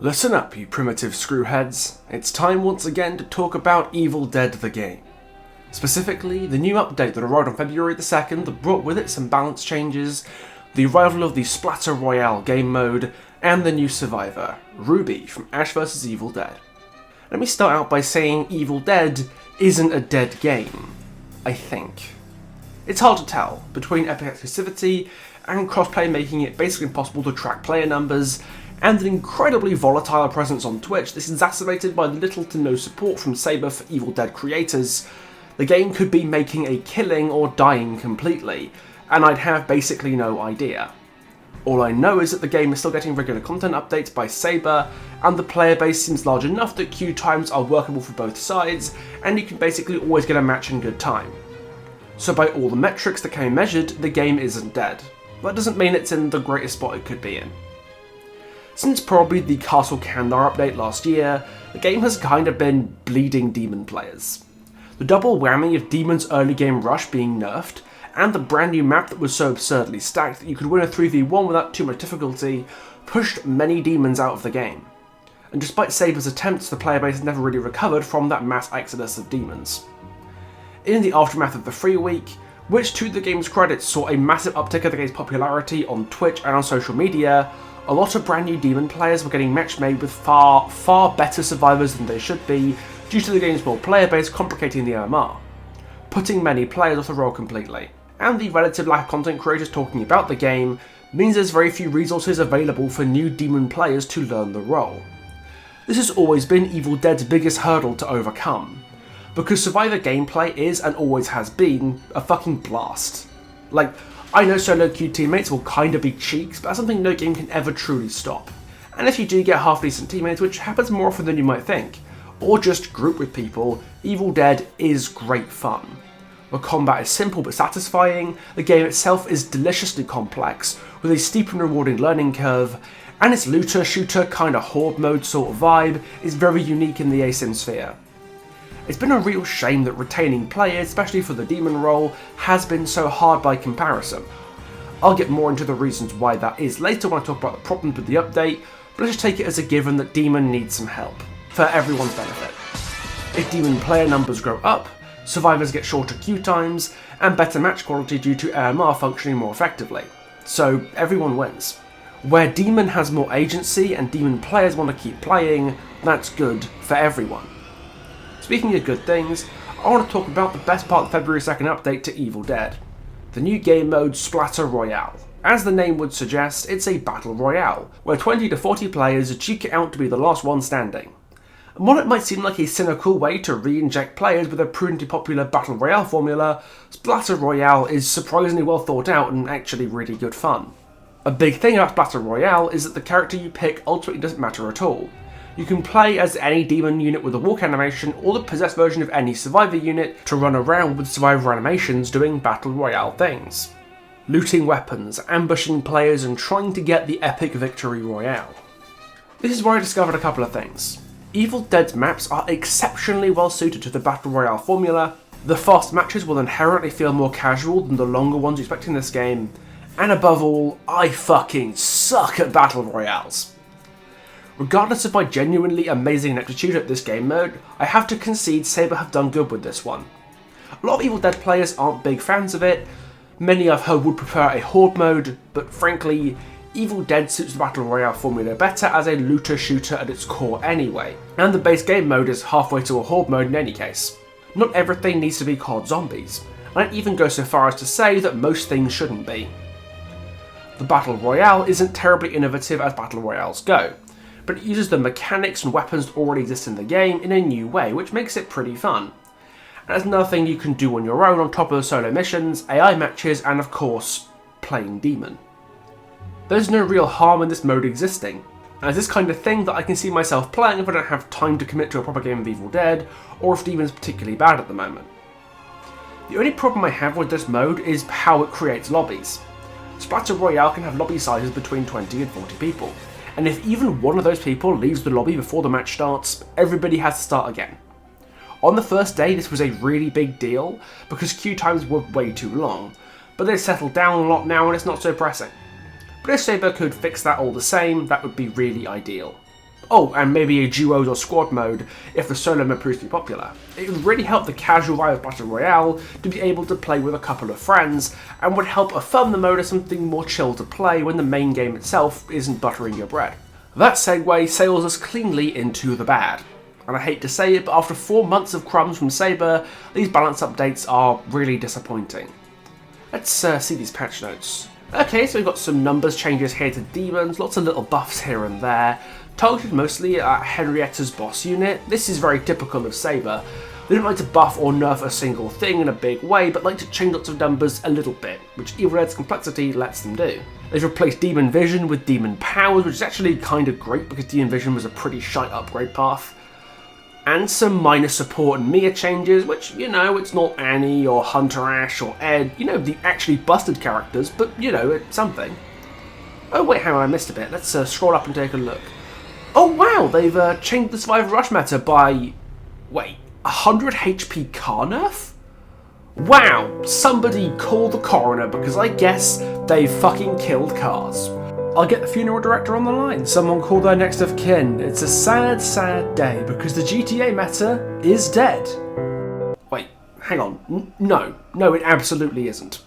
Listen up, you primitive screwheads. It's time once again to talk about Evil Dead the game. Specifically, the new update that arrived on February the 2nd that brought with it some balance changes, the arrival of the Splatter Royale game mode, and the new survivor, Ruby from Ash vs Evil Dead. Let me start out by saying Evil Dead isn't a dead game, I think. It's hard to tell, between epic exclusivity and crossplay making it basically impossible to track player numbers, and an incredibly volatile presence on Twitch that's exacerbated by little to no support from Saber for Evil Dead creators. The game could be making a killing or dying completely, and I'd have basically no idea. All I know is that the game is still getting regular content updates by Saber, and the player base seems large enough that queue times are workable for both sides, and you can basically always get a match in good time. So by all the metrics that can be measured, the game isn't dead. That doesn't mean it's in the greatest spot it could be in. Since probably the Castle Kandar update last year, the game has kind of been bleeding demon players. The double whammy of Demon's early game rush being nerfed, and the brand new map that was so absurdly stacked that you could win a 3v1 without too much difficulty, pushed many demons out of the game. And despite Saber's attempts, the player base has never really recovered from that mass exodus of demons. In the aftermath of the free week, which to the game's credit saw a massive uptick of the game's popularity on Twitch and on social media, a lot of brand new demon players were getting match made with far better survivors than they should be due to the game's small player base complicating the OMR, putting many players off the role completely. And the relative lack of content creators talking about the game means there's very few resources available for new demon players to learn the role. This has always been Evil Dead's biggest hurdle to overcome, because survivor gameplay is, and always has been, a fucking blast. Like, I know solo queue teammates will kinda be cheeks, but that's something no game can ever truly stop. And if you do get half decent teammates, which happens more often than you might think, or just group with people, Evil Dead is great fun. The combat is simple but satisfying, the game itself is deliciously complex, with a steep and rewarding learning curve, and its looter-shooter kinda horde mode sort of vibe is very unique in the ASIM sphere. It's been a real shame that retaining players, especially for the demon role, has been so hard by comparison. I'll get more into the reasons why that is later when I talk about the problems with the update, but let's just take it as a given that demon needs some help, for everyone's benefit. If demon player numbers grow up, survivors get shorter queue times, and better match quality due to AMR functioning more effectively. So everyone wins. Where demon has more agency and demon players want to keep playing, that's good for everyone. Speaking of good things, I want to talk about the best part of the February 2nd update to Evil Dead. The new game mode Splatter Royale. As the name would suggest, it's a battle royale, where 20 to 40 players duke it out to be the last one standing. And while it might seem like a cynical way to re-inject players with a prudently popular battle royale formula, Splatter Royale is surprisingly well thought out and actually really good fun. A big thing about Splatter Royale is that the character you pick ultimately doesn't matter at all. You can play as any demon unit with a walk animation or the possessed version of any survivor unit to run around with survivor animations doing battle royale things. Looting weapons, ambushing players and trying to get the epic victory royale. This is where I discovered a couple of things. Evil Dead's maps are exceptionally well suited to the battle royale formula, the fast matches will inherently feel more casual than the longer ones you expect in this game, and above all, I fucking suck at battle royales. Regardless of my genuinely amazing ineptitude at this game mode, I have to concede Saber have done good with this one. A lot of Evil Dead players aren't big fans of it, many I've heard would prefer a horde mode, but frankly, Evil Dead suits the battle royale formula better as a looter shooter at its core anyway, and the base game mode is halfway to a horde mode in any case. Not everything needs to be COD zombies, and I'd even go so far as to say that most things shouldn't be. The battle royale isn't terribly innovative as battle royales go, but it uses the mechanics and weapons that already exist in the game in a new way, which makes it pretty fun. And there's another thing you can do on your own on top of the solo missions, AI matches, and of course, playing demon. There's no real harm in this mode existing, and it's this kind of thing that I can see myself playing if I don't have time to commit to a proper game of Evil Dead, or if demon's particularly bad at the moment. The only problem I have with this mode is how it creates lobbies. Splatter Royale can have lobby sizes between 20 and 40 people. And if even one of those people leaves the lobby before the match starts, everybody has to start again. On the first day, this was a really big deal, because queue times were way too long, but they've settled down a lot now and it's not so pressing. But if Saber could fix that all the same, that would be really ideal. Oh, and maybe a duos or squad mode if the solo mode proves to be popular. It would really help the casual vibe of Splatter Royale to be able to play with a couple of friends, and would help affirm the mode as something more chill to play when the main game itself isn't buttering your bread. That segue sails us cleanly into the bad. And I hate to say it, but after 4 months of crumbs from Saber, these balance updates are really disappointing. Let's see these patch notes. Okay, so we've got some numbers changes here to demons, lots of little buffs here and there, targeted mostly at Henrietta's boss unit. This is very typical of Saber. They don't like to buff or nerf a single thing in a big way, but like to change lots of numbers a little bit, which Evil Dead's complexity lets them do. They've replaced Demon Vision with Demon Powers, which is actually kind of great because Demon Vision was a pretty shite upgrade path. And some minor support and Mia changes, which, you know, it's not Annie or Hunter Ash or Ed, you know, the actually busted characters, but, you know, it's something. Oh wait, hang on, I missed a bit. Let's scroll up and take a look. Oh wow, they've changed the Survivor Rush meta by, wait, 100 HP car nerf? Wow, somebody call the coroner because I guess they fucking killed cars. I'll get the funeral director on the line. Someone call their next of kin. It's a sad, sad day because the GTA meta is dead. Wait, hang on. No, it absolutely isn't.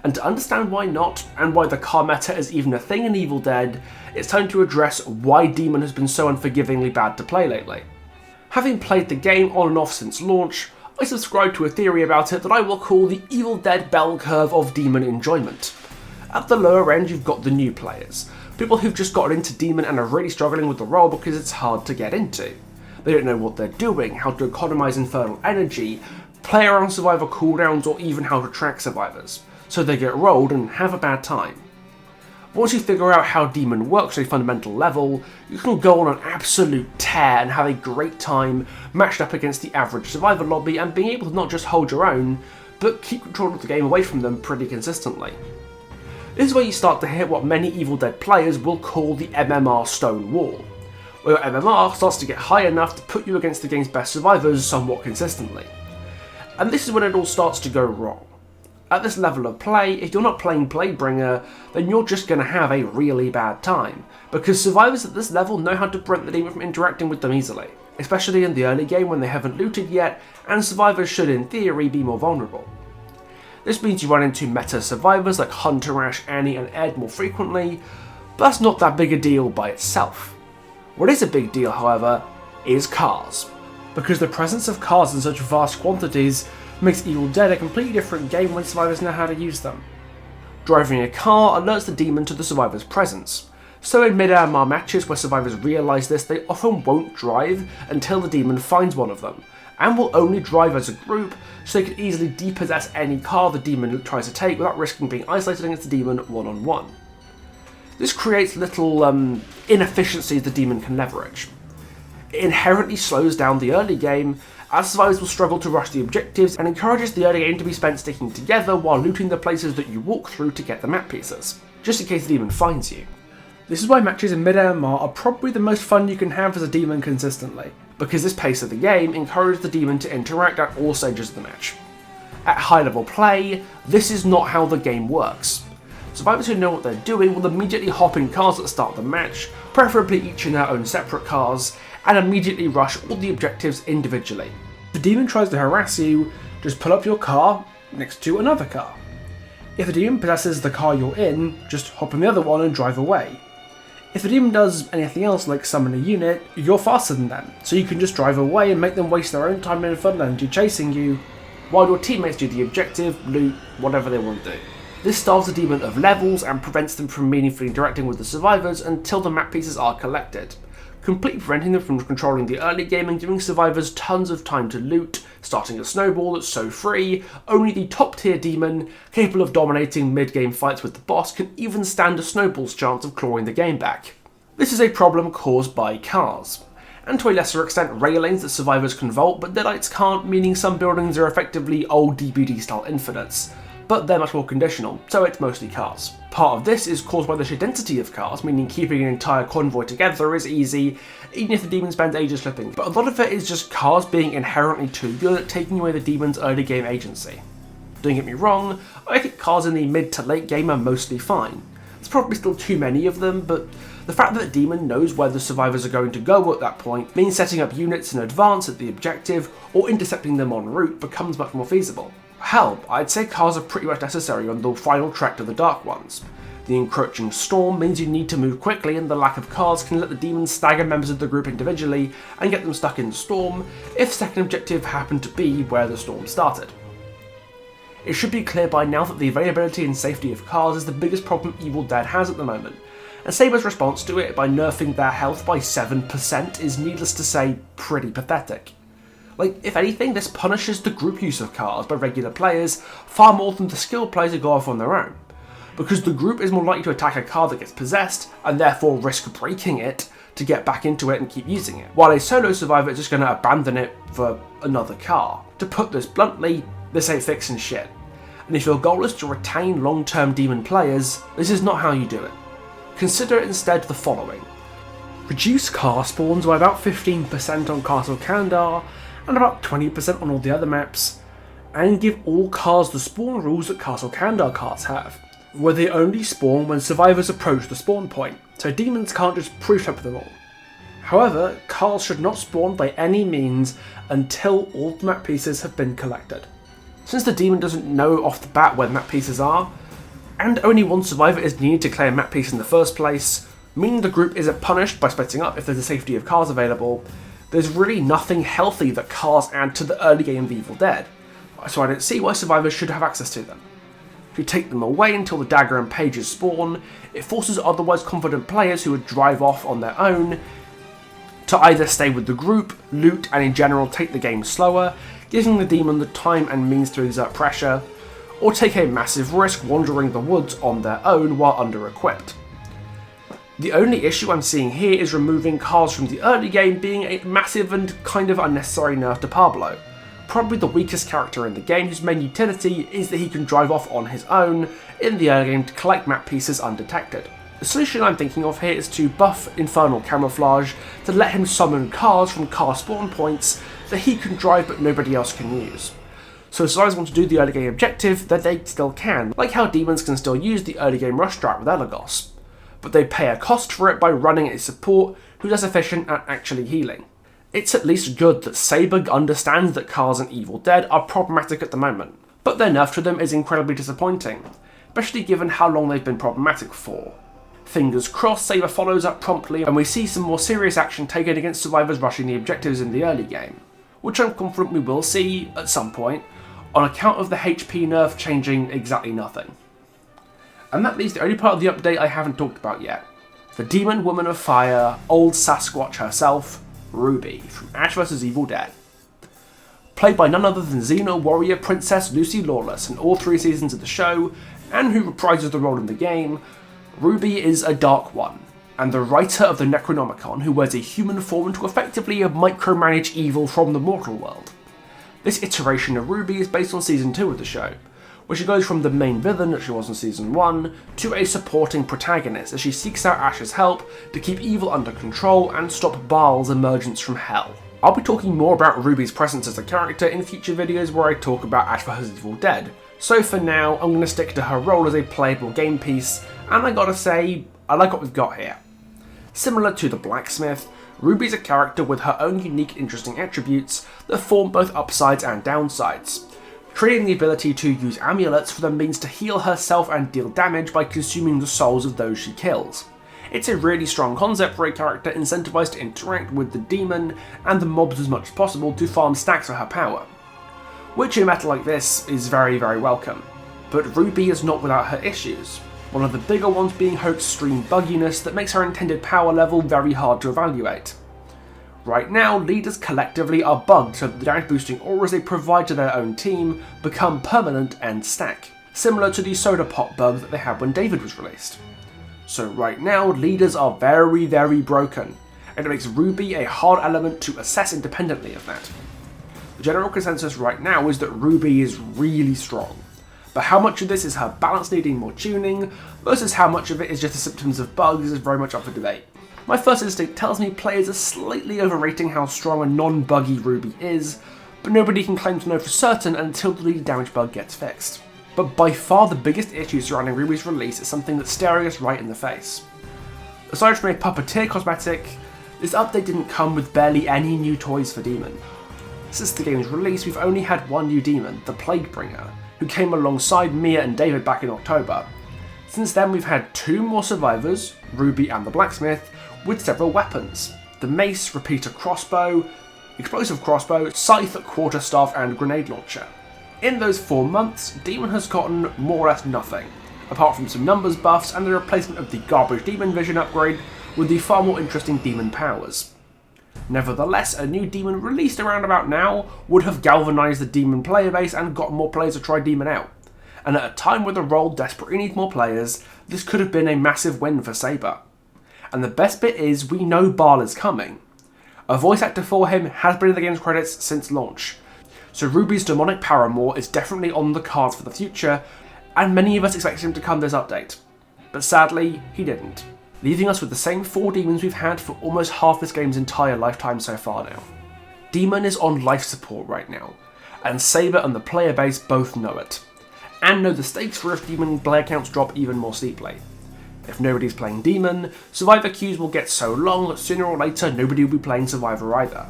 And to understand why not, and why the car meta is even a thing in Evil Dead, it's time to address why Demon has been so unforgivingly bad to play lately. Having played the game on and off since launch, I subscribe to a theory about it that I will call the Evil Dead bell curve of Demon enjoyment. At the lower end, you've got the new players, people who've just gotten into Demon and are really struggling with the role because it's hard to get into. They don't know what they're doing, how to economise infernal energy, play around survivor cooldowns, or even how to track survivors, so they get rolled and have a bad time. Once you figure out how Demon works at a fundamental level, you can go on an absolute tear and have a great time matched up against the average survivor lobby and being able to not just hold your own, but keep control of the game away from them pretty consistently. This is where you start to hit what many Evil Dead players will call the MMR stone wall, where your MMR starts to get high enough to put you against the game's best survivors somewhat consistently. And this is when it all starts to go wrong. At this level of play, if you're not playing Bladebringer, then you're just going to have a really bad time, because survivors at this level know how to prevent the demon from interacting with them easily, especially in the early game when they haven't looted yet, and survivors should in theory be more vulnerable. This means you run into meta survivors like Hunter, Ash, Annie and Ed more frequently, but that's not that big a deal by itself. What is a big deal, however, is cars, because the presence of cars in such vast quantities makes Evil Dead a completely different game when survivors know how to use them. Driving a car alerts the demon to the survivor's presence, so in mid-AMR matches where survivors realise this, they often won't drive until the demon finds one of them, and will only drive as a group so they can easily depossess any car the demon tries to take without risking being isolated against the demon one-on-one. This creates little inefficiencies the demon can leverage. It inherently slows down the early game, as survivors will struggle to rush the objectives, and encourages the early game to be spent sticking together while looting the places that you walk through to get the map pieces, just in case the demon finds you. This is why matches in mid-AMR are probably the most fun you can have as a demon consistently, because this pace of the game encourages the demon to interact at all stages of the match. At high level play, this is not how the game works. Survivors who know what they're doing will immediately hop in cars at the start of the match, preferably each in their own separate cars, and immediately rush all the objectives individually. If the demon tries to harass you, just pull up your car next to another car. If the demon possesses the car you're in, just hop in the other one and drive away. If the demon does anything else like summon a unit, you're faster than them, so you can just drive away and make them waste their own time and infernal energy chasing you, while your teammates do the objective, loot, whatever they want to do. This starves the demon of levels and prevents them from meaningfully interacting with the survivors until the map pieces are collected, completely preventing them from controlling the early game and giving survivors tons of time to loot, starting a snowball that's so free, only the top tier demon, capable of dominating mid-game fights with the boss, can even stand a snowball's chance of clawing the game back. This is a problem caused by cars, and to a lesser extent railings that survivors can vault but Deadites can't, meaning some buildings are effectively old DBD style infinites, but they're much more conditional, so it's mostly cars. Part of this is caused by the sheer density of cars, meaning keeping an entire convoy together is easy, even if the demon spends ages flipping. But a lot of it is just cars being inherently too good at taking away the demon's early game agency. Don't get me wrong, I think cars in the mid to late game are mostly fine. There's probably still too many of them, but The fact that the demon knows where the survivors are going to go at that point means setting up units in advance at the objective or intercepting them en route becomes much more feasible. Hell, I'd say cars are pretty much necessary on the final trek to the Dark Ones. The encroaching storm means you need to move quickly, and the lack of cars can let the demons stagger members of the group individually and get them stuck in the storm if second objective happened to be where the storm started. It should be clear by now that the availability and safety of cars is the biggest problem Evil Dead has at the moment, and Saber's response to it by nerfing their health by 7% is, needless to say, pretty pathetic. Like, if anything, this punishes the group use of cars by regular players far more than the skilled players who go off on their own, because the group is more likely to attack a car that gets possessed and therefore risk breaking it to get back into it and keep using it, while a solo survivor is just going to abandon it for another car. To put this bluntly, this ain't fixing shit. And if your goal is to retain long-term demon players, this is not how you do it. Consider instead the following. Reduce car spawns by about 15% on Castle Kandar and about 20% on all the other maps, and give all cars the spawn rules that Castle Kandar cars have, where they only spawn when survivors approach the spawn point, so demons can't just proof-up them all. However, cars should not spawn by any means until all the map pieces have been collected. Since the demon doesn't know off the bat where the map pieces are, and only one survivor is needed to claim a map piece in the first place, meaning the group isn't punished by splitting up if there's a safety of cars available, there's really nothing healthy that cars add to the early game of Evil Dead, so I don't see why survivors should have access to them. If you take them away until the dagger and pages spawn, it forces otherwise confident players who would drive off on their own to either stay with the group, loot, and in general take the game slower, giving the demon the time and means to exert pressure, or take a massive risk wandering the woods on their own while under-equipped. The only issue I'm seeing here is removing cars from the early game being a massive and kind of unnecessary nerf to Pablo, probably the weakest character in the game whose main utility is that he can drive off on his own in the early game to collect map pieces undetected. The solution I'm thinking of here is to buff Infernal Camouflage to let him summon cars from car spawn points that he can drive but nobody else can use. So if survivors want to do the early game objective, then they still can, like how demons can still use the early game rush strat with Elagos, but they pay a cost for it by running a support who is efficient at actually healing. It's at least good that Saber understands that cars in Evil Dead are problematic at the moment, but their nerf to them is incredibly disappointing, especially given how long they've been problematic for. Fingers crossed Saber follows up promptly and we see some more serious action taken against survivors rushing the objectives in the early game, which I'm confident we will see at some point, on account of the HP nerf changing exactly nothing. And that leaves the only part of the update I haven't talked about yet. The Demon Woman of Fire, old Sasquatch herself, Ruby, from Ash vs Evil Dead. Played by none other than Xeno warrior princess Lucy Lawless in all 3 seasons of the show, and who reprises the role in the game, Ruby is a Dark One, and the writer of the Necronomicon who wears a human form to effectively micromanage evil from the mortal world. This iteration of Ruby is based on Season 2 of the show, where she goes from the main villain that she was in Season 1 to a supporting protagonist as she seeks out Ash's help to keep evil under control and stop Baal's emergence from hell. I'll be talking more about Ruby's presence as a character in future videos where I talk about Ash vs Evil Dead, so for now I'm going to stick to her role as a playable game piece, and I gotta say, I like what we've got here. Similar to the Blacksmith, Ruby's a character with her own unique interesting attributes that form both upsides and downsides, creating the ability to use amulets for the means to heal herself and deal damage by consuming the souls of those she kills. It's a really strong concept for a character incentivized to interact with the demon and the mobs as much as possible to farm stacks for her power, which in a meta like this is very, very welcome. But Ruby is not without her issues, one of the bigger ones being her extreme bugginess that makes her intended power level very hard to evaluate. Right now, leaders collectively are bugged so that the damage boosting auras they provide to their own team become permanent and stack, similar to the soda pop bug that they had when David was released. So right now, leaders are very, very broken, and it makes Ruby a hard element to assess independently of that. The general consensus right now is that Ruby is really strong, but how much of this is her balance needing more tuning versus how much of it is just the symptoms of bugs is very much up for debate. My first instinct tells me players are slightly overrating how strong a non-buggy Ruby is, but nobody can claim to know for certain until the lead damage bug gets fixed. But by far the biggest issue surrounding Ruby's release is something that's staring us right in the face. Aside from a puppeteer cosmetic, this update didn't come with barely any new toys for Demon. Since the game's release, we've only had one new demon, the Plaguebringer, who came alongside Mia and David back in October. Since then, we've had 2 more survivors, Ruby and the Blacksmith, with several weapons: the Mace, Repeater Crossbow, Explosive Crossbow, Scythe, Quarterstaff, and Grenade Launcher. In those 4 months, Demon has gotten more or less nothing, apart from some numbers buffs and the replacement of the garbage Demon Vision upgrade with the far more interesting Demon Powers. Nevertheless, a new Demon released around about now would have galvanised the Demon player base and got more players to try Demon out. And at a time where the role desperately needs more players, this could have been a massive win for Saber. And the best bit is, we know Baal is coming. A voice actor for him has been in the game's credits since launch, so Ruby's demonic paramour is definitely on the cards for the future, and many of us expected him to come this update. But sadly, he didn't, leaving us with the same 4 demons we've had for almost half this game's entire lifetime so far now. Demon is on life support right now, and Saber and the player base both know it, and know the stakes for if Demon player counts drop even more steeply. If nobody's playing Demon, Survivor queues will get so long that sooner or later nobody will be playing Survivor either.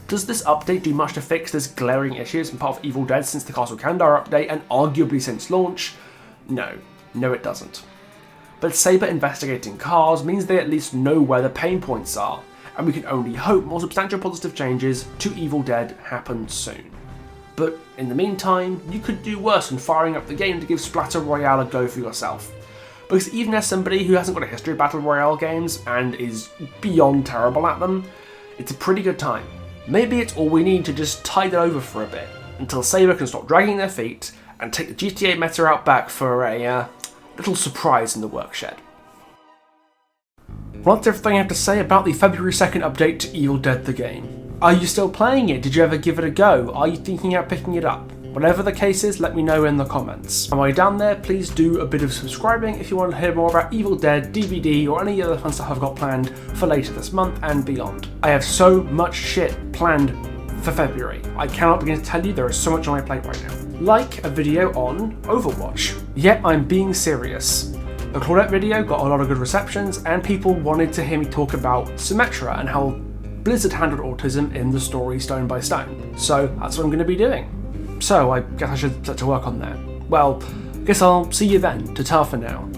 Does this update do much to fix this glaring issue that's been part of Evil Dead since the Castle Kandar update and arguably since launch? No it doesn't. But Saber investigating cars means they at least know where the pain points are, and we can only hope more substantial positive changes to Evil Dead happen soon. But in the meantime, you could do worse than firing up the game to give Splatter Royale a go for yourself. Because even as somebody who hasn't got a history of Battle Royale games and is beyond terrible at them, it's a pretty good time. Maybe it's all we need to just tide it over for a bit, until Saber can stop dragging their feet and take the GTA meta out back for a little surprise in the workshed. Well, that's everything I have to say about the February 2nd update to Evil Dead the game. Are you still playing it? Did you ever give it a go? Are you thinking about picking it up? Whatever the case is, let me know in the comments. And while you're down there, please do a bit of subscribing if you want to hear more about Evil Dead, DVD, or any other fun stuff I've got planned for later this month and beyond. I have so much shit planned for February. I cannot begin to tell you, there is so much on my plate right now. Like a video on Overwatch. Yet I'm being serious. The Claudette video got a lot of good receptions, and people wanted to hear me talk about Symmetra and how Blizzard handled autism in the story Stone by Stone. So that's what I'm going to be doing. So I guess I should start to work on that. Well, guess I'll see you then. Ta-ta for now.